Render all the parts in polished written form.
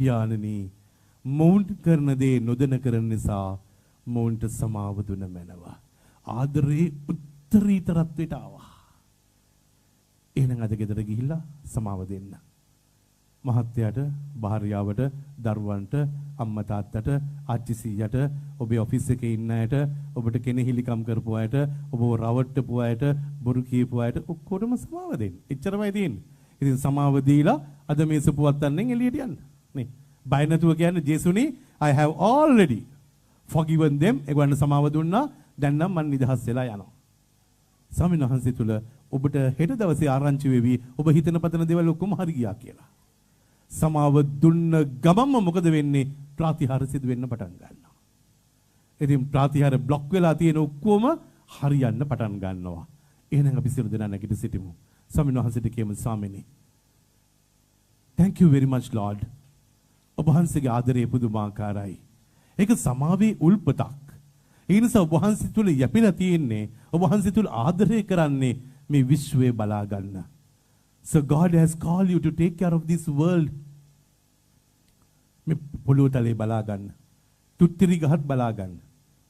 යානනි මොවුන් කරන දේ නොදැන කරන නිසා මොවුන්ට සමාව දුන මැනවා. ආදරේ උත්තරීතරත්වයට ආවා. එහෙනම් අද ගෙදර ගිහිල්ලා සමාව දෙන්න. මහත්තයාට, භාර්යාවට, දරුවන්ට, අම්මා තාත්තට, ආච්චි සීයාට, ඔබේ ඔෆිස් එකේ ඉන්න අයට, ඔබට කෙනෙහිලිකම් කරපු අයට, ඔබව රවට්ටපු අයට, බොරු කියපු අයට ඔක්කොටම සමාව දෙන්න. එච්චරමයි තියෙන්නේ. ඉතින් සමාව දීලා අද මේ සුපුවත්තන්ෙන් එළියට යන්න. නේ. බය නැතුව කියන්නේ ජේසුනි I have already forgiven them. ඒගොල්ලන් සමාව දුන්නා. දැන් නම් මම නිදහස් වෙලා යනවා. ස්වාමීන් වහන්සේ තුල ඔබට හෙට දවසේ ආරංචි වෙවි ඔබ හිතන පතන දේවල් ඔක්කොම හරි ගියා කියලා. සමාව දුන්න ගමන්ම මොකද වෙන්නේ? ප්‍රාතිහාර සිදු වෙන්න පටන් ගන්නවා. ඉතින් ප්‍රාතිහාර બ્લોක් වෙලා තියෙන ඔක්කොම හරියන්න පටන් ගන්නවා. එහෙනම් අපි සියලු දෙනා නැගිට සිටිමු. ස්වාමීන් වහන්සේට කියමු ස්වාමීනි. Thank you very much Lord. ඔබ වහන්සේගේ ආදරය පුදුමාකාරයි. ඒක සමාවේ උල්පතක්. ඒ නිසා ඔබ වහන්සේ තුල යැපිලා තියෙන්නේ ඔබ වහන්සේ තුල ආදරය කරන්නේ මේ විශ්වය බලා ගන්න. So God has called you to take care of this world. මේ පොළොව තලේ බලා ගන්න. තුත්තිරි ගහත් බලා ගන්න.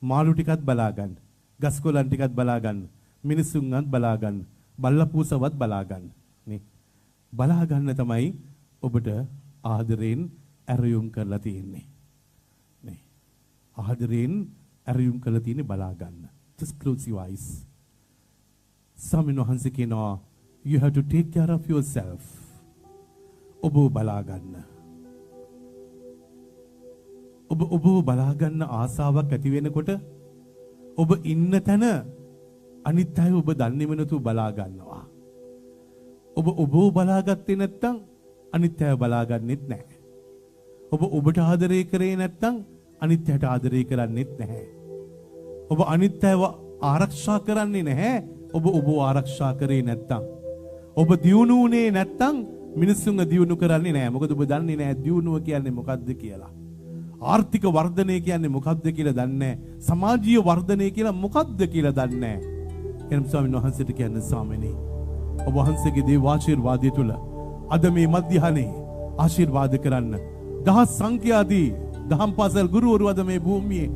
මාළු ටිකත් බලා ගන්න. ගස්කොලන් ටිකත් බලා ගන්න. මිනිසුන්වත් බලා ගන්න. බල්ලපූසවත් බලා ගන්න. නේ. බලා ගන්න තමයි ඔබට ආදරෙන් ඇරයුම් කරලා තියෙන්නේ. නේ. ආදරෙන් ඇරයුම් කරලා තියෙන්නේ බලා ගන්න. Just close your eyes. ස්වාමීන් වහන්සේ කියනවා you have to take care of yourself. ඔබ බලා ගන්න. ඔබ බලා ගන්න ආසාවක් ඇති වෙනකොට ඔබ ඉන්න තැන අනිත් අය ඔබ දන්නේම නැතුව බලා ගන්නවා. ඔබ බලාගත්තේ නැත්නම් අනිත් අය බලාගන්නෙත් නැහැ. ඔබට ආදරය කරේ නැත්නම් අනිත් අයට ආදරය කරන්නෙත් නැහැ. ඔබ අනිත් අයව ආරක්ෂා කරන්නේ නැහැ. ඔබ ආරක්ෂා කරේ නැත්නම් ඔබ දියුණුුනේ නැත්නම් මිනිස්සුන්ව දියුණු කරන්නේ නැහැ. මොකද ඔබ දන්නේ නැහැ දියුණුව කියන්නේ මොකක්ද කියලා. ආර්ථික වර්ධනය කියන්නේ මොකක්ද කියලා දන්නේ නැහැ. සමාජීය වර්ධනය කියලා මොකක්ද කියලා දන්නේ නැහැ. එනම් ස්වාමීන් වහන්සේට කියන්නේ ස්වාමීනි ඔබ වහන්සේගේ දේව ආශිර්වාදය තුල අද මේ මධ්‍යහනේ ආශිර්වාද කරන්න. දහස් සංඛ්‍යාදී දහම් පාසල් ගුරුවරු අද මේ භූමියේ